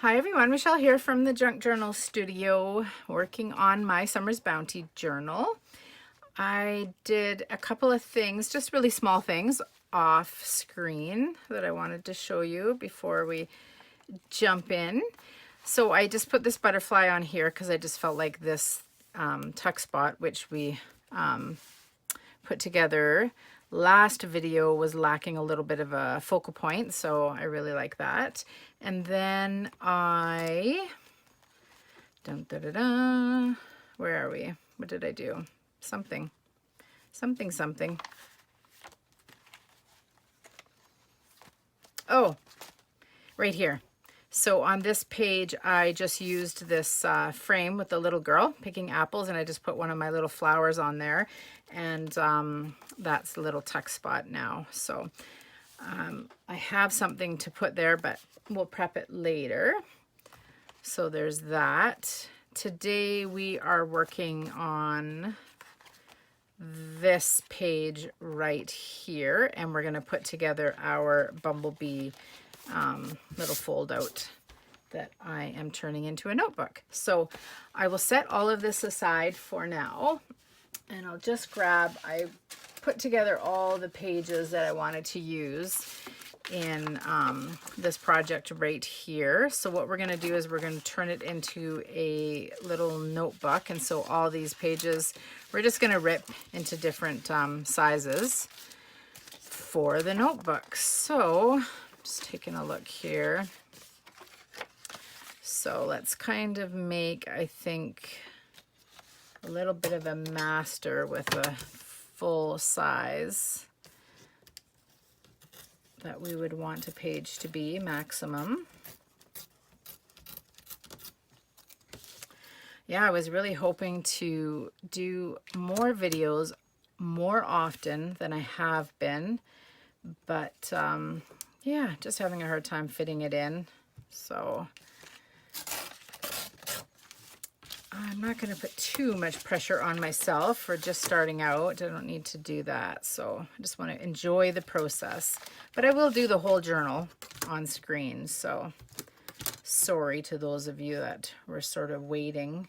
Hi everyone, Michelle here from the Junk Journal Studio, working on my Summer's Bounty journal. I did a couple of things, just really small things off screen that I wanted to show you before we jump in. So I just put this butterfly on here because I just felt like this tuck spot, which we put together last video, was lacking a little bit of a focal point, so I really like that. And then where are we? What did I do? Something. Oh, right here. So on this page, I just used this frame with the little girl picking apples, and I just put one of my little flowers on there, and that's the little tuck spot now. So I have something to put there, but we'll prep it later. So there's that. Today we are working on this page right here, and we're going to put together our bumblebee little fold out that I am turning into a notebook. So I will set all of this aside for now, and I'll just I put together all the pages that I wanted to use in this project right here. So what we're going to do is we're going to turn it into a little notebook, and so all these pages we're just going to rip into different sizes for the notebook. So just taking a look here. So let's kind of make, I think, a little bit of a master with a full size that we would want a page to be maximum. Yeah, I was really hoping to do more videos more often than I have been, but yeah, just having a hard time fitting it in. So I'm not going to put too much pressure on myself for just starting out. I don't need to do that. So I just want to enjoy the process. But I will do the whole journal on screen. So sorry to those of you that were sort of waiting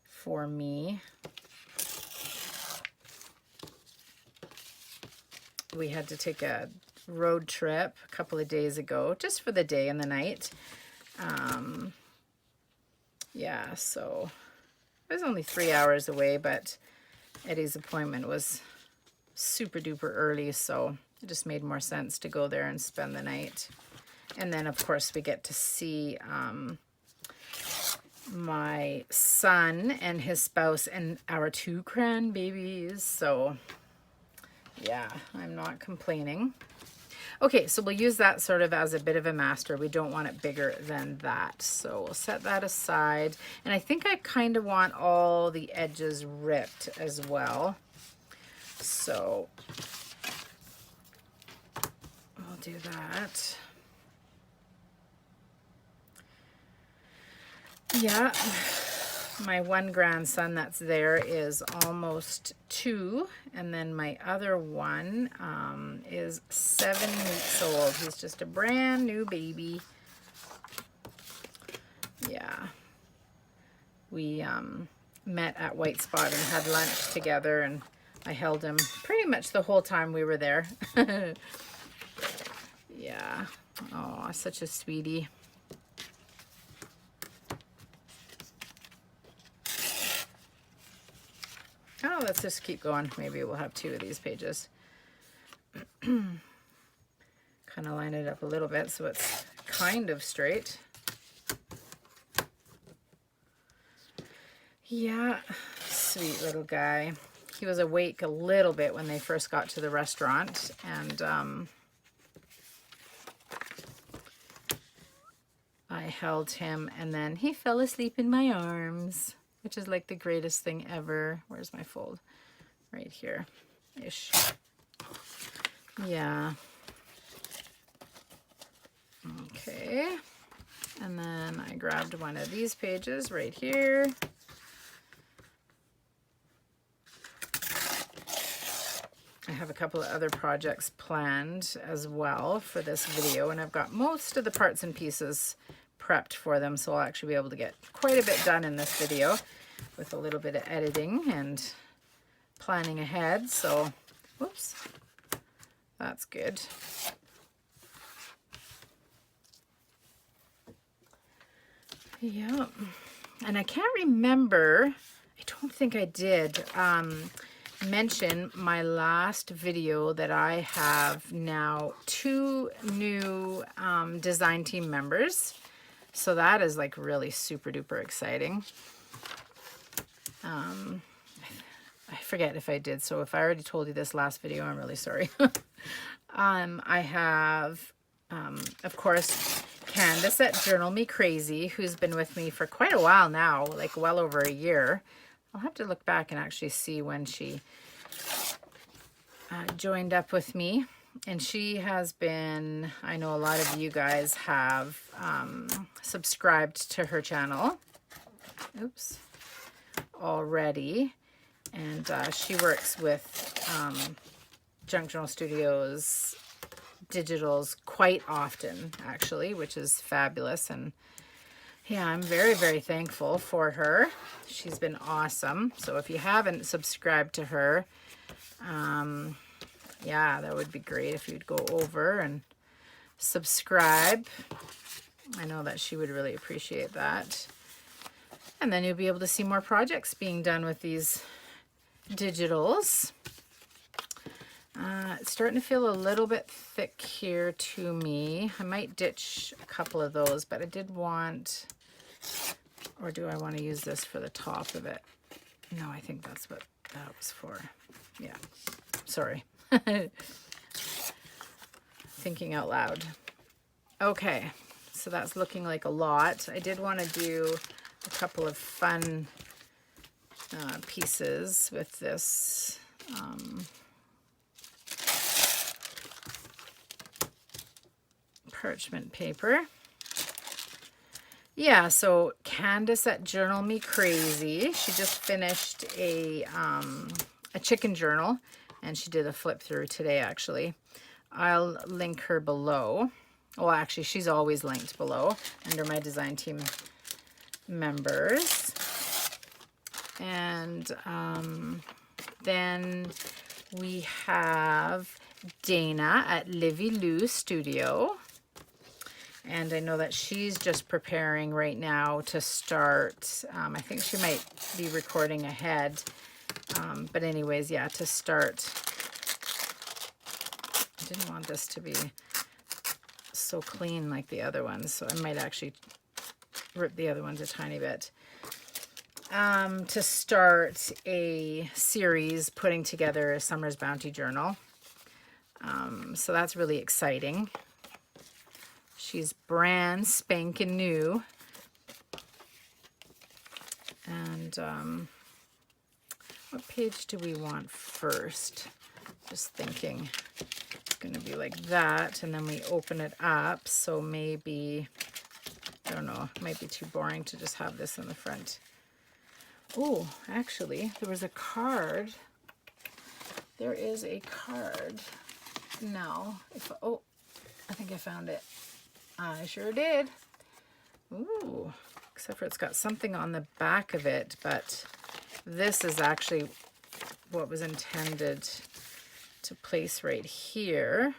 for me. We had to take a road trip a couple of days ago, just for the day and the night. Yeah, so it was only 3 hours away, but Eddie's appointment was super duper early, so it just made more sense to go there and spend the night. And then, of course, we get to see my son and his spouse and our 2 grandbabies. So yeah, I'm not complaining. Okay, so we'll use that sort of as a bit of a master. We don't want it bigger than that. So we'll set that aside. And I think I kind of want all the edges ripped as well. So I'll do that. Yeah, my one grandson that's there is almost 2, and then my other one is 7 weeks old. He's just a brand new baby. Yeah, we met at White Spot and had lunch together, and I held him pretty much the whole time we were there. Yeah, oh, such a sweetie. Oh, let's just keep going. Maybe we'll have 2 of these pages. Kind of line it up a little bit so it's kind of straight. Yeah, sweet little guy. He was awake a little bit when they first got to the restaurant, and I held him, and then he fell asleep in my arms, which is like the greatest thing ever. Where's my fold? Right here-ish. Yeah. Okay. And then I grabbed one of these pages right here. I have a couple of other projects planned as well for this video, and I've got most of the parts and pieces prepped for them, so I'll actually be able to get quite a bit done in this video with a little bit of editing and planning ahead. So, whoops, that's good. Yeah, and I can't remember, I don't think I did mention my last video that I have now 2 new design team members. So that is like really super duper exciting. I forget if I did, so if I already told you this last video, I'm really sorry. I have, of course, Kandace at Journal Me Crazy, who's been with me for quite a while now, like well over a year. I'll have to look back and actually see when she joined up with me. And she has been, I know a lot of you guys have subscribed to her channel. Oops. Already. And she works with Junk Journal Studio's digitals quite often, actually, which is fabulous. And yeah, I'm very, very thankful for her. She's been awesome. So if you haven't subscribed to her, yeah, that would be great if you'd go over and subscribe. I know that she would really appreciate that. And then you'll be able to see more projects being done with these digitals. It's starting to feel a little bit thick here to me. I might ditch a couple of those, but I did want, or do I want to use this for the top of it? No, I think that's what that was for. Yeah, sorry. Thinking out loud. Okay, so that's looking like a lot. I did want to do a couple of fun pieces with this parchment paper. Yeah, so Kandace at Journal Me Crazy, she just finished a chicken journal, and she did a flip through today, actually. I'll link her below. Well, actually, she's always linked below under my design team members. And then we have Dana at TheJunkJournalStudio Studio. And I know that she's just preparing right now to start. I think she might be recording ahead. But anyways, yeah, to start. I didn't want this to be so clean like the other ones, so I might actually rip the other ones a tiny bit. To start a series putting together a Summer's Bounty journal. So that's really exciting. She's brand spanking new. And what page do we want first? Just thinking it's going to be like that, and then we open it up. So maybe, I don't know, it might be too boring to just have this in the front. Oh, actually, there was a card. There is a card. Now, oh, I think I found it. I sure did. Ooh, except for it's got something on the back of it, but this is actually what was intended to place right here.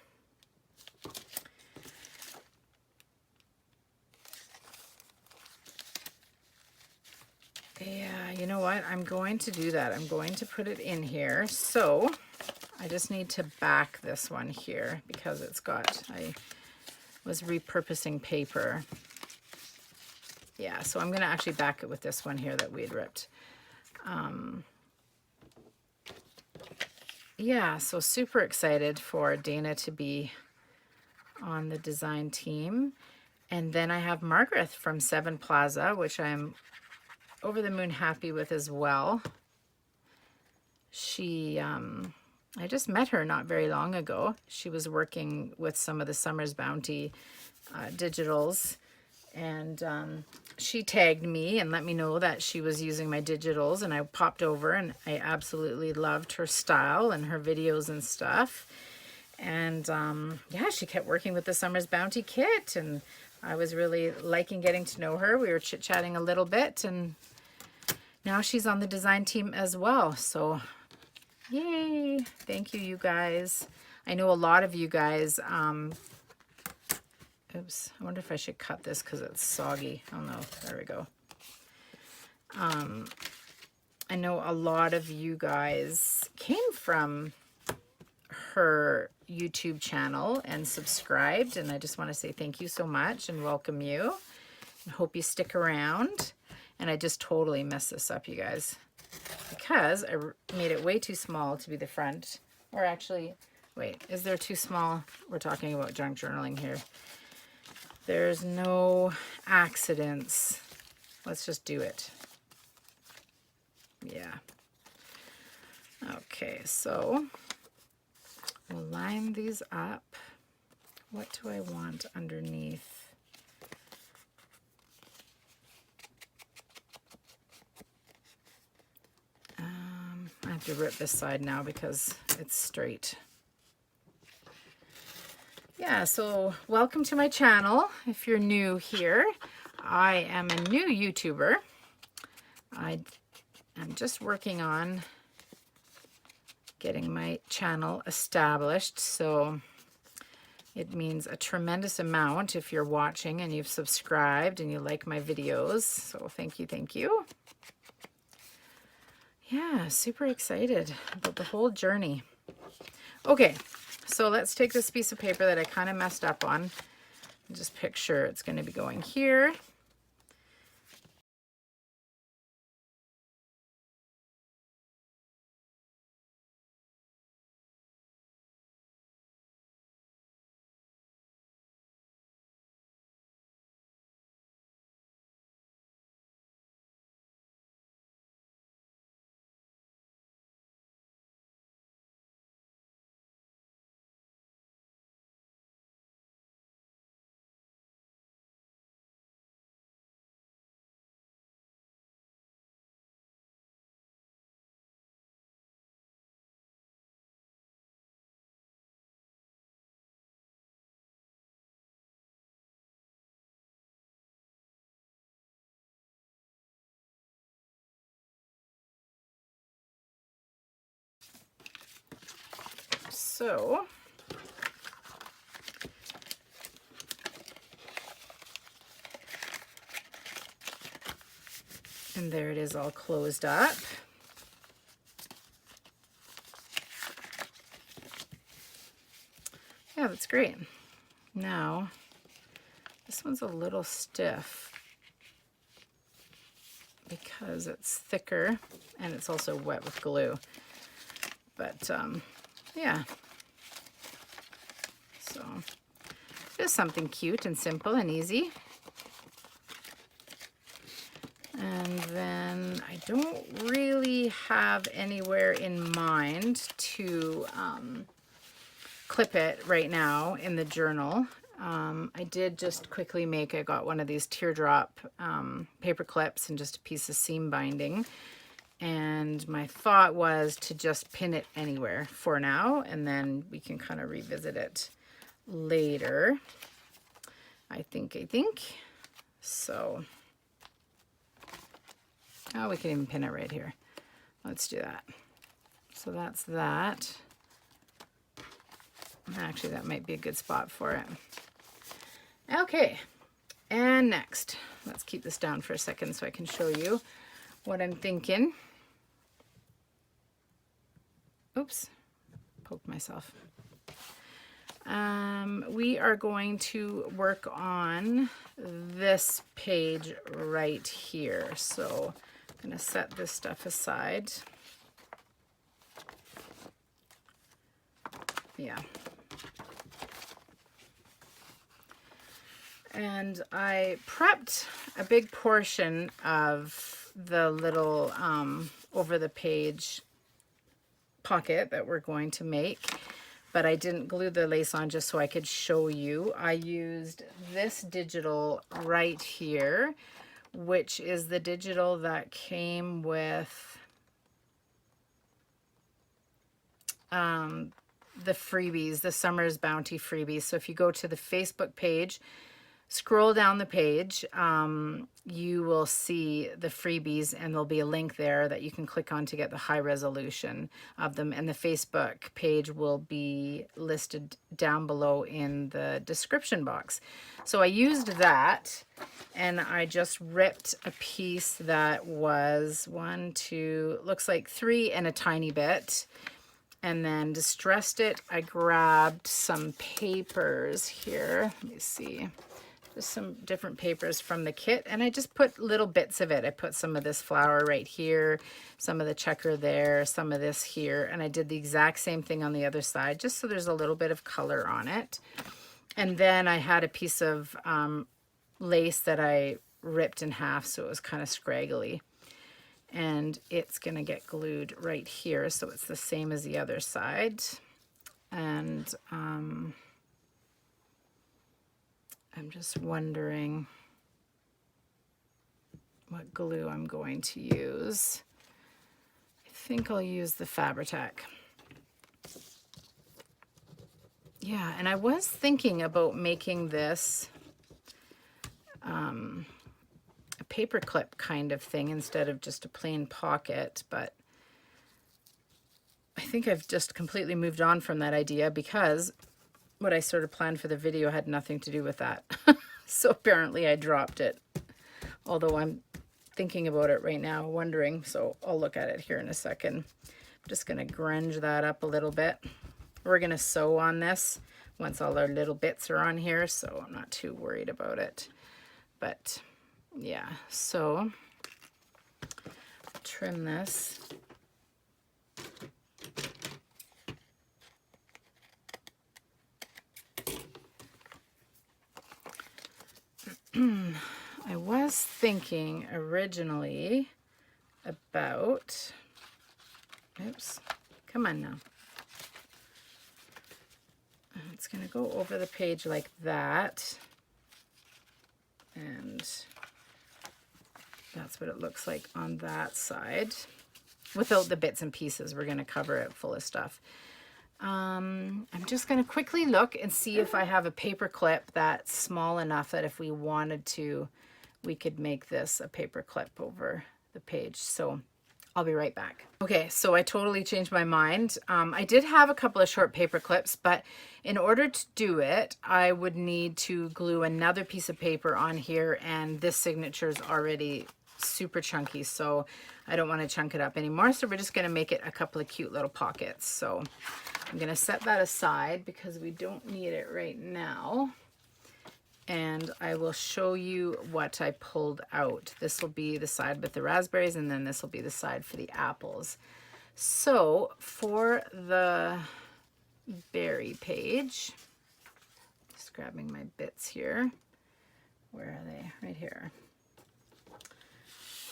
Yeah, you know what? I'm going to do that. I'm going to put it in here. So I just need to back this one here because it's got, I was repurposing paper. Yeah, so I'm going to actually back it with this one here that we had ripped. Yeah, so super excited for Dana to be on the design team. And then I have Margreth from 7 Plaza, which I'm over the moon happy with as well. She, I just met her not very long ago. She was working with some of the Summer's Bounty digitals, and she tagged me and let me know that she was using my digitals, and I popped over and I absolutely loved her style and her videos and stuff. And yeah, she kept working with the Summer's Bounty kit and I was really liking getting to know her. We were chit-chatting a little bit, and now she's on the design team as well. So yay. Thank you, you guys. I know a lot of you guys, oops, I wonder if I should cut this because it's soggy. Oh no, there we go. I know a lot of you guys came from her YouTube channel and subscribed, and I just want to say thank you so much and welcome you. I hope you stick around. And I just totally messed this up, you guys, because I made it way too small to be the front. Or actually, wait, is there too small? We're talking about junk journaling here. There's no accidents. Let's just do it. Yeah. Okay, so we'll line these up. What do I want underneath? I have to rip this side now because it's straight. Yeah, so welcome to my channel. If you're new here, I am a new YouTuber. I'm just working on getting my channel established, so it means a tremendous amount if you're watching and you've subscribed and you like my videos. So thank you, thank you. Yeah, super excited about the whole journey. Okay, so let's take this piece of paper that I kind of messed up on and just picture it's going to be going here. So and there it is all closed up. Yeah, that's great. Now, this one's a little stiff because it's thicker and it's also wet with glue. But yeah, so just something cute and simple and easy. And then I don't really have anywhere in mind to clip it right now in the journal. I did just quickly I got one of these teardrop paper clips and just a piece of seam binding. And my thought was to just pin it anywhere for now, and then we can kind of revisit it later. I think. So, oh, we can even pin it right here. Let's do that. So that's that. Actually, that might be a good spot for it. Okay, and next, let's keep this down for a second so I can show you what I'm thinking. Oops, poked myself. We are going to work on this page right here. So I'm going to set this stuff aside. Yeah. And I prepped a big portion of the little over the page pocket that we're going to make, but I didn't glue the lace on just so I could show you. I used this digital right here, which is the digital that came with the freebies, the Summer's Bounty freebies. So if you go to the Facebook page, scroll down the page, you will see the freebies, and there'll be a link there that you can click on to get the high resolution of them. And the Facebook page will be listed down below in the description box. So I used that, and I just ripped a piece that was 1, 2, looks like 3 and a tiny bit. And then distressed it. I grabbed some papers here. Let me see. Just some different papers from the kit, and I just put little bits of it. I put some of this flower right here, some of the checker there, some of this here, and I did the exact same thing on the other side, just so there's a little bit of color on it. And then I had a piece of lace that I ripped in half, so it was kind of scraggly. And it's going to get glued right here, so it's the same as the other side. And I'm just wondering what glue I'm going to use. I think I'll use the Fabri-Tac. Yeah, and I was thinking about making this a paper clip kind of thing instead of just a plain pocket, but I think I've just completely moved on from that idea because what I sort of planned for the video had nothing to do with that. So apparently I dropped it. Although I'm thinking about it right now, wondering, so I'll look at it here in a second. I'm just going to grunge that up a little bit. We're going to sew on this once all our little bits are on here, so I'm not too worried about it. But yeah, so trim this. I was thinking originally about, oops, come on now. It's going to go over the page like that, and that's what it looks like on that side. Without the bits and pieces, we're going to cover it full of stuff. I'm just going to quickly look and see if I have a paper clip that's small enough that if we wanted to, we could make this a paper clip over the page. So I'll be right back. Okay, so I totally changed my mind. I did have a couple of short paper clips, but in order to do it, I would need to glue another piece of paper on here, and this signature is already super chunky, so I don't want to chunk it up anymore. So we're just going to make it a couple of cute little pockets. So I'm going to set that aside because we don't need it right now. And I will show you what I pulled out. This will be the side with the raspberries, and then this will be the side for the apples. So for the berry page, just grabbing my bits here. Where are they? Right here.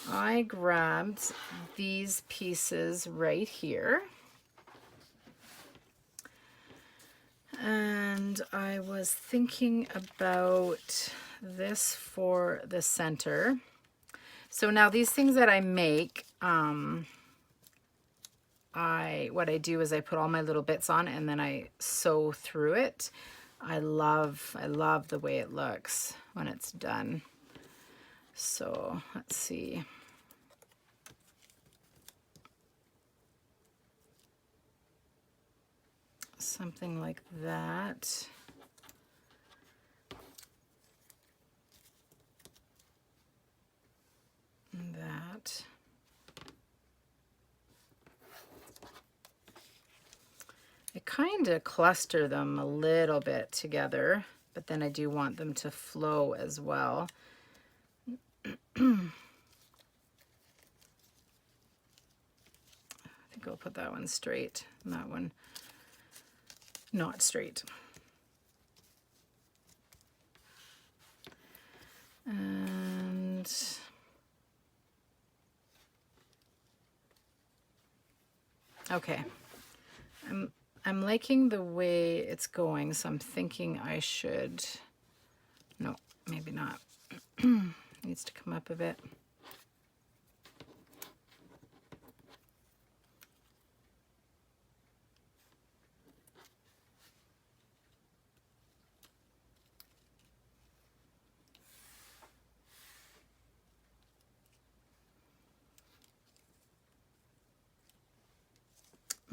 I grabbed these pieces right here. And I was thinking about this for the center. So now these things that I make, what I do is I put all my little bits on and then I sew through it. I love the way it looks when it's done. So let's see. Something like that. And that. I kind of cluster them a little bit together, but then I do want them to flow as well. I think I'll put that one straight and that one not straight. And okay, I'm liking the way it's going, so I'm thinking I should, no, maybe not. Needs to come up a bit.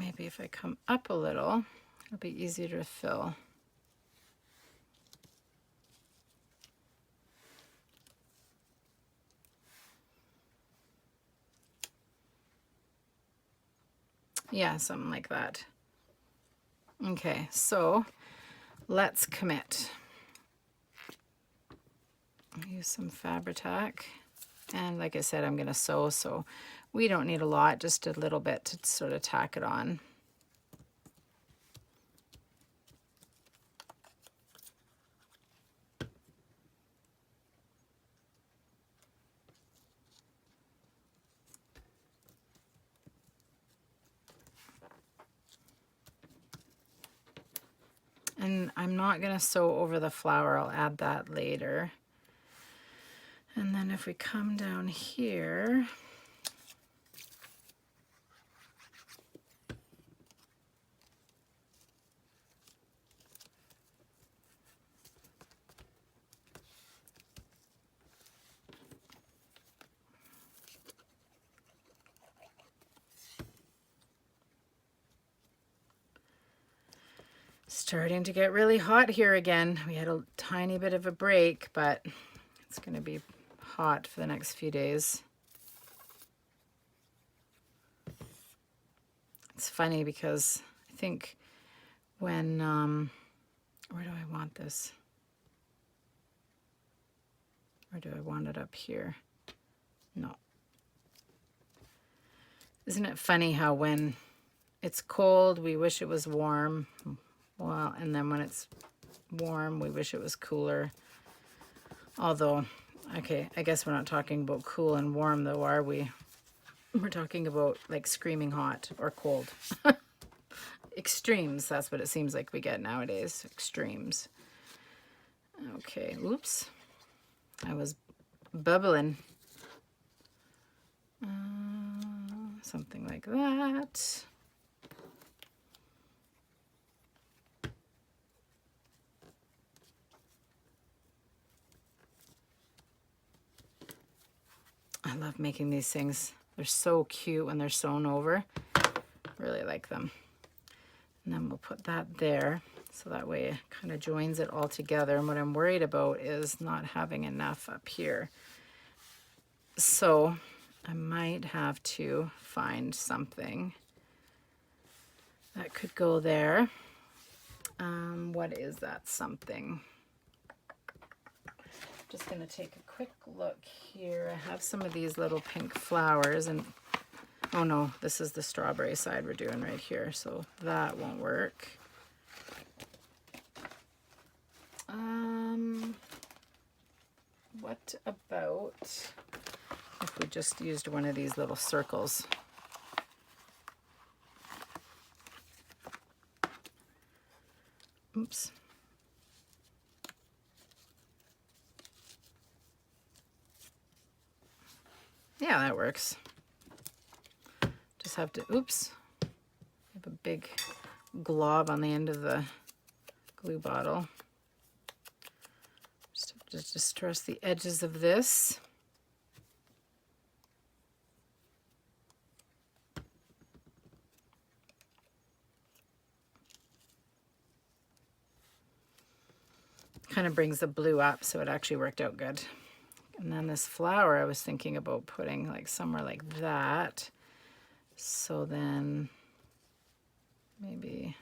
maybe if I come up a little, it'll be easier to fill. Yeah, something like that. Okay, so let's commit. Use some Fabri-Tac. And like I said, I'm going to sew, so we don't need a lot, just a little bit to sort of tack it on. And I'm not going to sew over the flower, I'll add that later. And then if we come down here, starting to get really hot here again. We had a tiny bit of a break, but it's going to be hot for the next few days. It's funny because I think when, where do I want this? Or do I want it up here? No. Isn't it funny how when it's cold, we wish it was warm? Well, and then when it's warm, we wish it was cooler. Although, okay, I guess we're not talking about cool and warm though, are we? We're talking about like screaming hot or cold. Extremes, that's what it seems like we get nowadays, extremes. Okay, oops. I was bubbling. Something like that. I love making these things. They're so cute when they're sewn over. Really like them. And then we'll put that there, so that way it kind of joins it all together. And what I'm worried about is not having enough up here. So I might have to find something that could go there. What is that something? Just going to take a quick look here. I have some of these little pink flowers, and oh no, this is the strawberry side we're doing right here, so that won't work. What about if we just used one of these little circles? Oops. Yeah, that works. Just have to, oops, I have a big glob on the end of the glue bottle. Just have to distress the edges of this. Kind of brings the blue up, so it actually worked out good. And then this flower I was thinking about putting like somewhere like that. So then maybe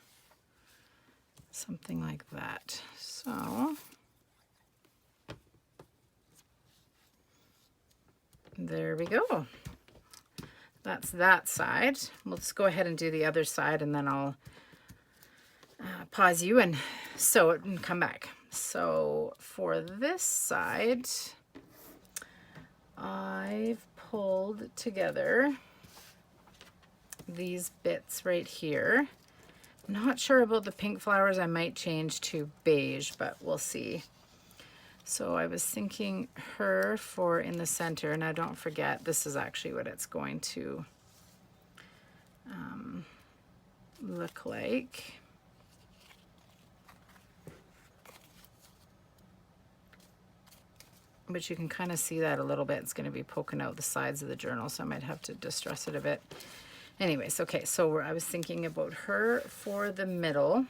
something like that. So there we go. That's that side. Let's go ahead and do the other side, and then I'll pause you and sew it and come back. So for this side, I've pulled together these bits right here. Not sure about the pink flowers. I might change to beige, but we'll see. So I was thinking her for in the center. Now don't forget, this is actually what it's going to look like. But you can kind of see that a little bit. It's going to be poking out the sides of the journal, so I might have to distress it a bit. Anyways, okay, so I was thinking about her for the middle.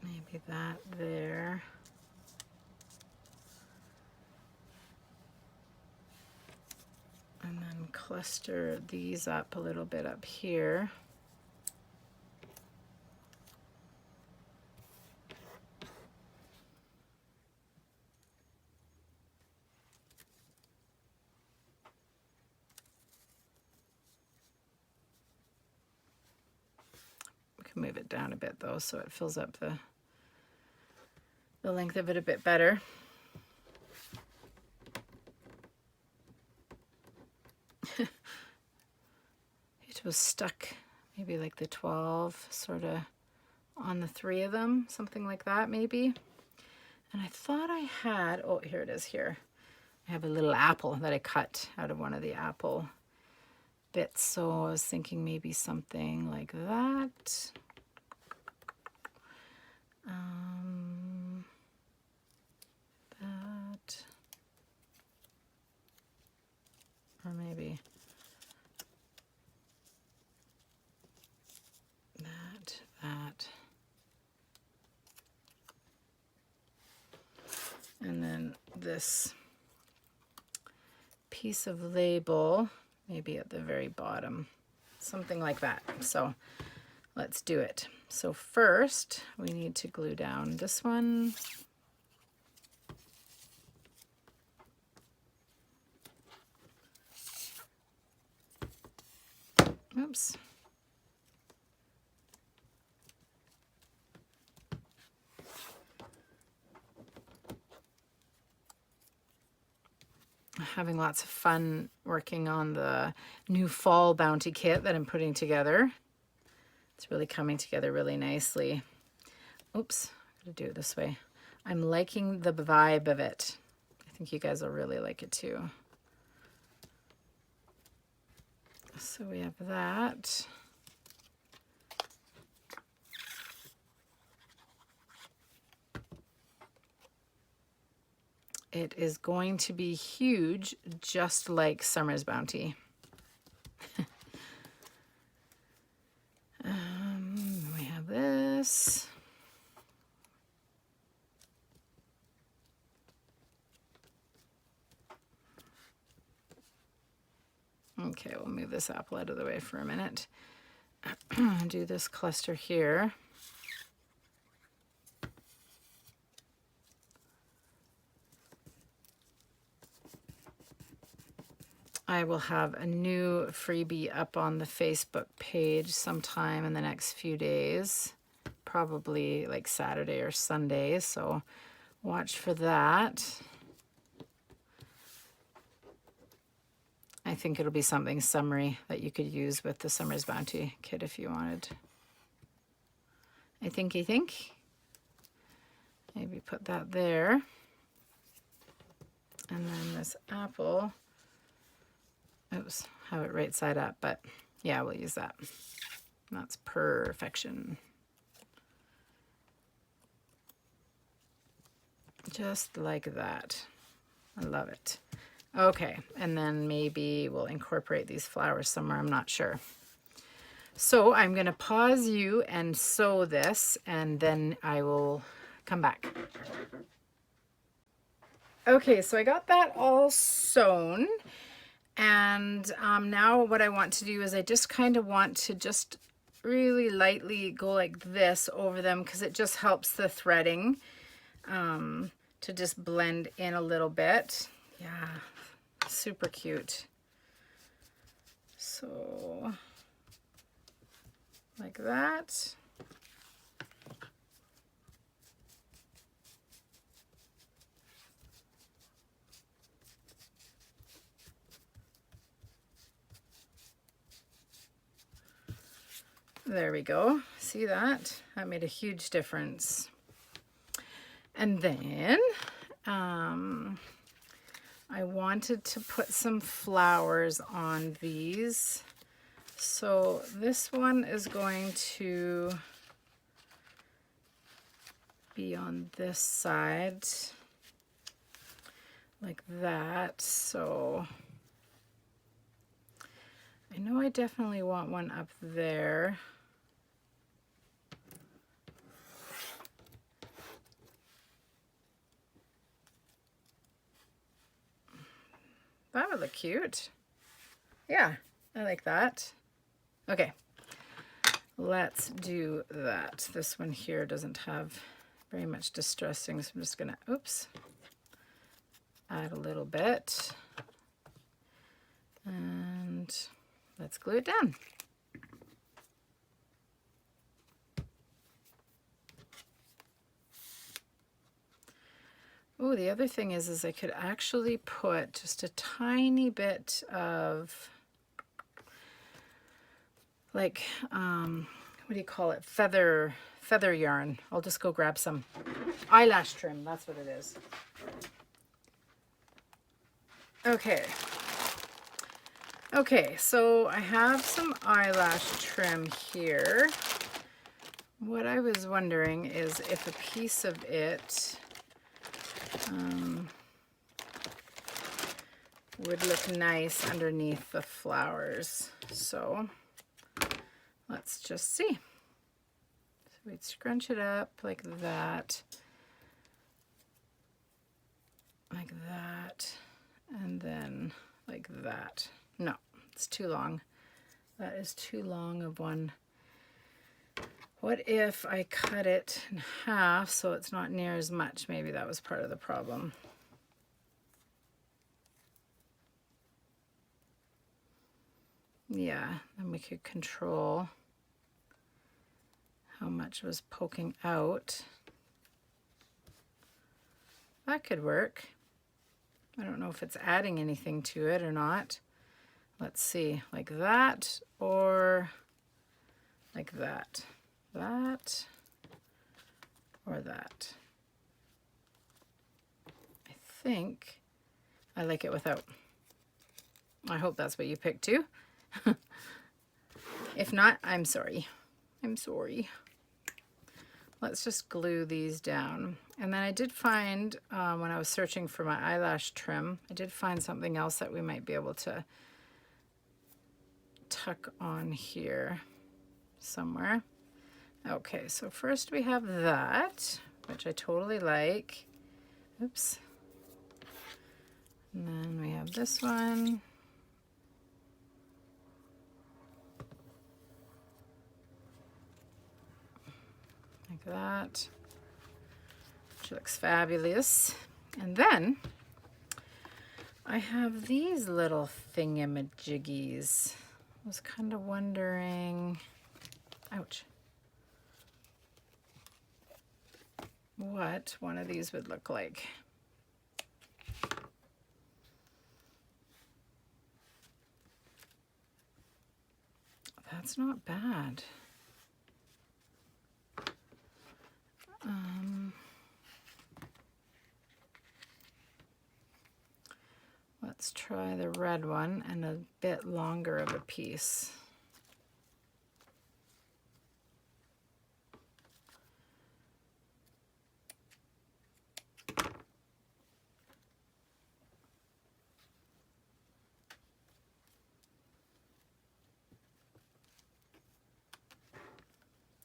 Maybe that there. And then cluster these up a little bit up here. We can move it down a bit though, so it fills up the length of it a bit better. It was stuck maybe like the 12 sort of on the 3 of them, something like that maybe. And I thought I had, oh, here it is here. I have a little apple that I cut out of one of the apple bits, so I was thinking maybe something like that. That, or maybe that, and then this piece of label maybe at the very bottom, something like that. So let's do it. So first we need to glue down this one. Oops. Having lots of fun working on the new fall bounty kit that I'm putting together. It's really coming together really nicely. Oops, I'm gonna do it this way. I'm liking the vibe of it. I think you guys will really like it too. So we have that. It is going to be huge, just like Summer's Bounty. We have this. Okay, we'll move this apple out of the way for a minute. Do this cluster here. I will have a new freebie up on the Facebook page sometime in the next few days, probably like Saturday or Sunday, so watch for that. I think it'll be something summery that you could use with the Summer's Bounty kit if you wanted. I think. Maybe put that there. And then this apple. Oops, have it right side up, but yeah, we'll use that. That's perfection. Just like that. I love it. Okay, and then maybe we'll incorporate these flowers somewhere, I'm not sure. So I'm going to pause you and sew this, and then I will come back. Okay, so I got that all sewn. And now what I want to do is I just kind of want to just really lightly go like this over them, because it just helps the threading to just blend in a little bit. Yeah, super cute. So like that. There we go. See that? That made a huge difference. And then I wanted to put some flowers on these. So this one is going to be on this side like that. So I know I definitely want one up there. That would look cute. Yeah, I like that. Okay, let's do that. This one here doesn't have very much distressing, so I'm just gonna, oops, add a little bit. And let's glue it down. Oh, the other thing is I could actually put just a tiny bit of, like, what do you call it? Feather yarn. I'll just go grab some eyelash trim. That's what it is. Okay. Okay, so I have some eyelash trim here. What I was wondering is if a piece of it would look nice underneath the flowers. So let's just see. So we'd scrunch it up like that, and then like that. No, it's too long. That is too long of one. What if I cut it in half so it's not near as much? Maybe that was part of the problem. Yeah, then we could control how much was poking out. That could work. I don't know if it's adding anything to it or not. Let's see, like that or like that. That or that. I think I like it without. I hope that's what you picked too. If not, I'm sorry. I'm sorry. Let's just glue these down. And then I did find, when I was searching for my eyelash trim, I did find something else that we might be able to tuck on here somewhere. Okay, so first we have that, which I totally like. Oops. And then we have this one. Like that. Which looks fabulous. And then I have these little thingamajiggies. I was kind of wondering, ouch, what one of these would look like. That's not bad. Let's try the red one and a bit longer of a piece.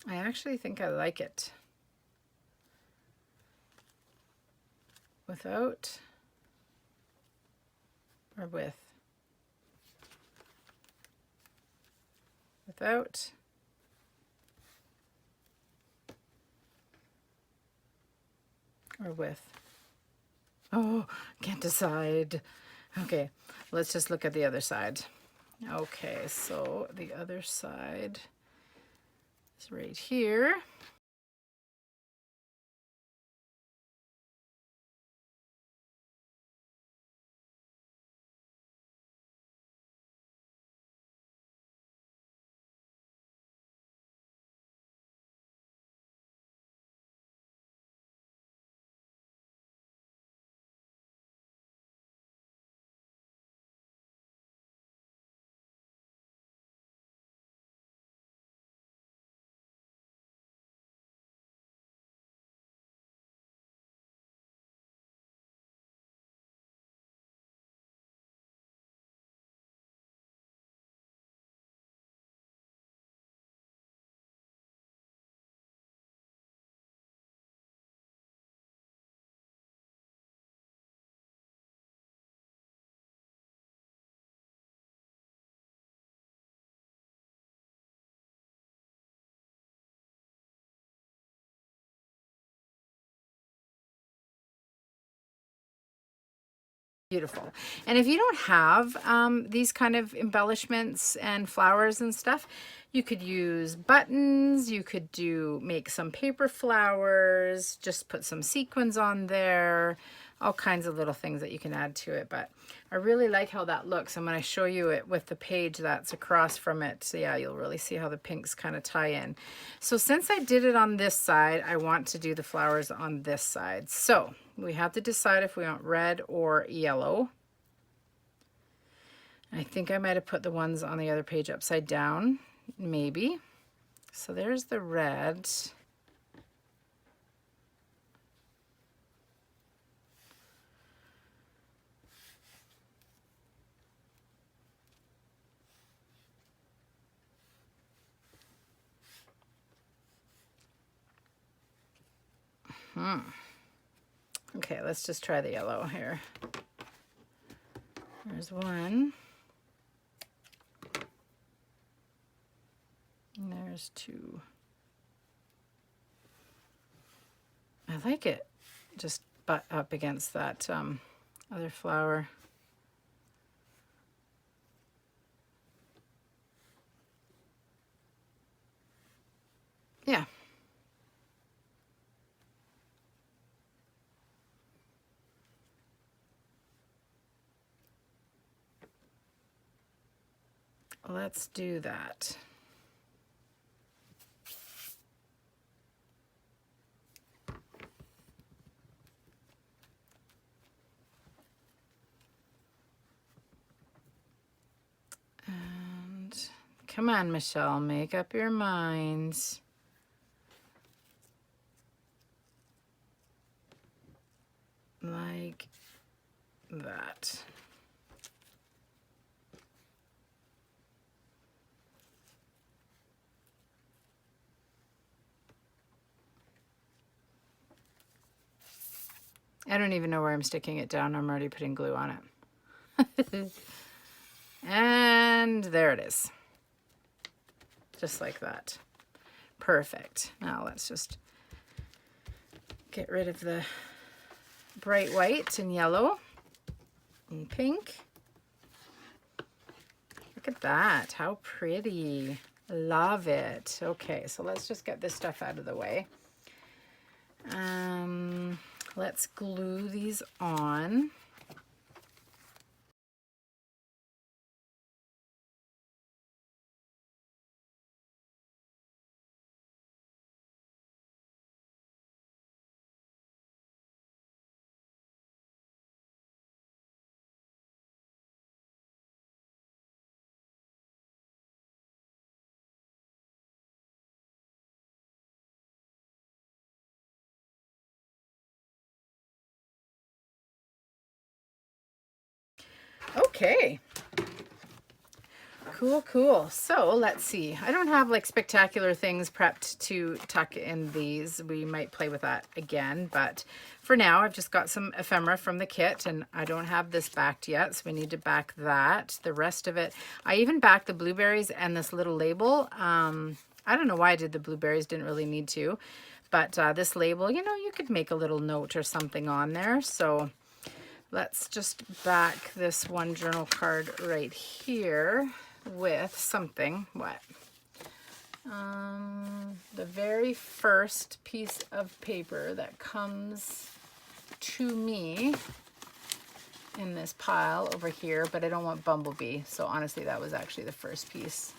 I actually think I like it without or with. Without. Or with. Oh, can't decide. Okay, let's just look at the other side. Okay, so the other side is right here. Beautiful. And if you don't have these kind of embellishments and flowers and stuff, you could use buttons, you could make some paper flowers, just put some sequins on there, all kinds of little things that you can add to it. But I really like how that looks. And when I show you it with the page that's across from it, so yeah, you'll really see how the pinks kind of tie in. So since I did it on this side, I want to do the flowers on this side. So we have to decide if we want red or yellow. I think I might have put the ones on the other page upside down, maybe. So there's the red. Okay, let's just try the yellow here. There's one. And there's two. I like it. Just butt up against that other flower. Yeah. Let's do that. And come on, Michelle, make up your minds. Like that. I don't even know where I'm sticking it down. I'm already putting glue on it. And there it is. Just like that. Perfect. Now let's just get rid of the bright white and yellow and pink. Look at that. How pretty. Love it. Okay, so let's just get this stuff out of the way. Let's glue these on. Okay. Cool, cool. So let's see. I don't have like spectacular things prepped to tuck in these. We might play with that again, but for now I've just got some ephemera from the kit and I don't have this backed yet, so we need to back that. The rest of it, I even backed the blueberries and this little label. I don't know why I did the blueberries, didn't really need to, but this label, you know, you could make a little note or something on there. So let's just back this one journal card right here with something. What? The very first piece of paper that comes to me in this pile over here, but I don't want Bumblebee, so honestly that was actually the first piece.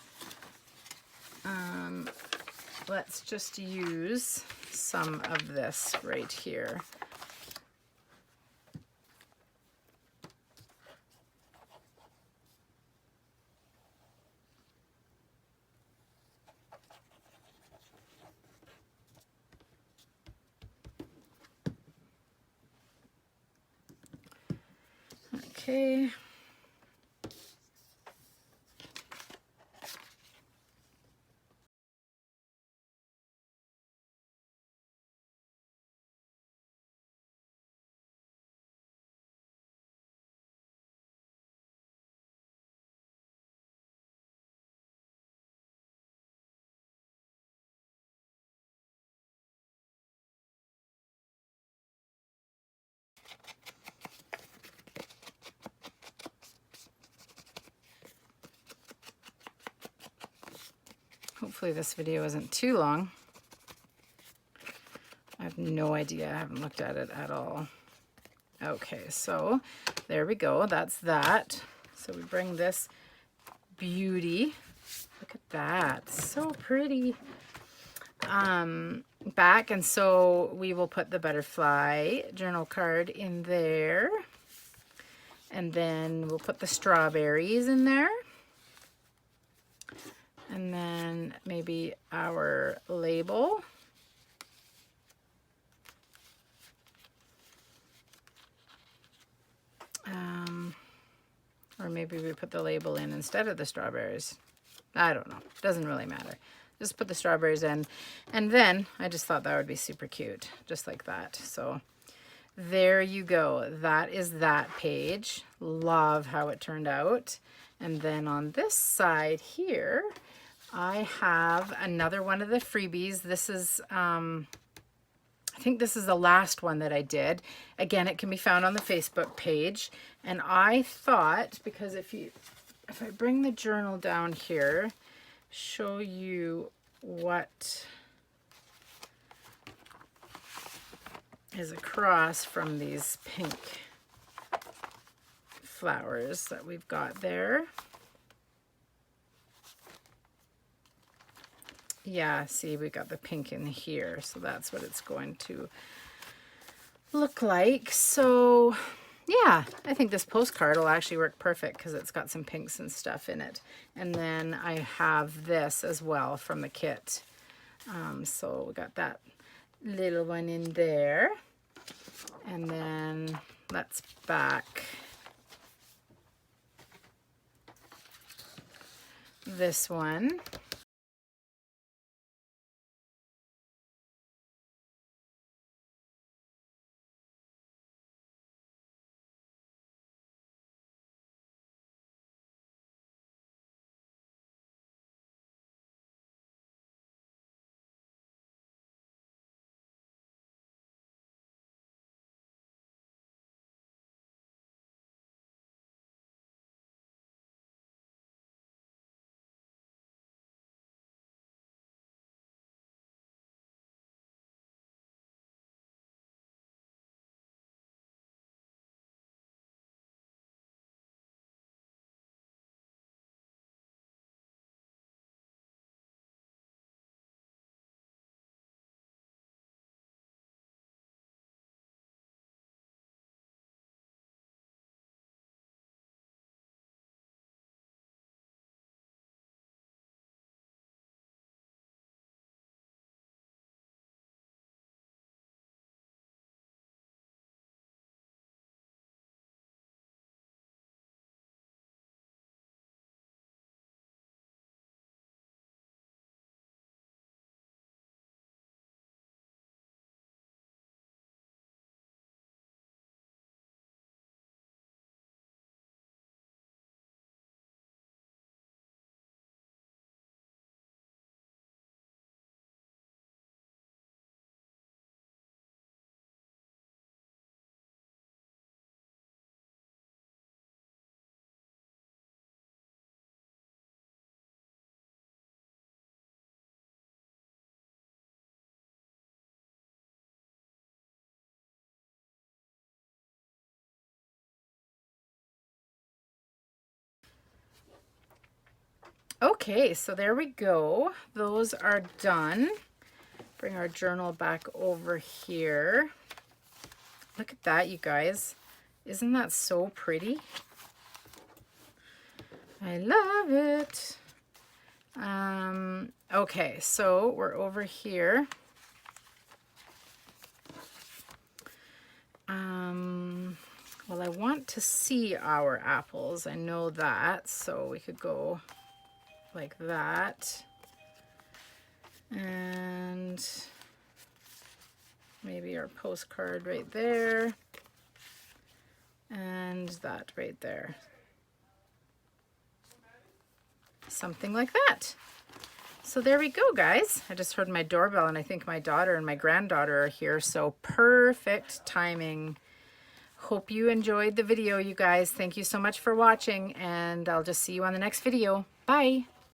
Let's just use some of this right here. Okay. Hopefully this video isn't too long. I have no idea. I haven't looked at it at all. Okay, so there we go. That's that. So we bring this beauty. Look at that. So pretty. Back, and so we will put the butterfly journal card in there, and then we'll put the strawberries in there, and then maybe our label, or maybe we put the label in instead of the strawberries. I don't know, doesn't really matter. Just put the strawberries in, and then I just thought that would be super cute, just like that. So there you go. That is that page. Love how it turned out. And then on this side here, I have another one of the freebies. This is, I think this is the last one that I did. Again, it can be found on the Facebook page. And I thought, because if I bring the journal down here, show you what is across from these pink flowers that we've got there. Yeah, see, we got the pink in here, so that's what it's going to look like. So yeah, I think this postcard will actually work perfect because it's got some pinks and stuff in it. And then I have this as well from the kit. So we got that little one in there. And then let's back this one. Okay, so there we go. Those are done. Bring our journal back over here. Look at that, you guys. Isn't that so pretty? I love it. Okay, so we're over here. Well, I want to see our apples. I know that, so we could go like that. And maybe our postcard right there. And that right there. Something like that. So there we go, guys. I just heard my doorbell, and I think my daughter and my granddaughter are here, so perfect timing. Hope you enjoyed the video, you guys. Thank you so much for watching, and I'll just see you on the next video. Bye.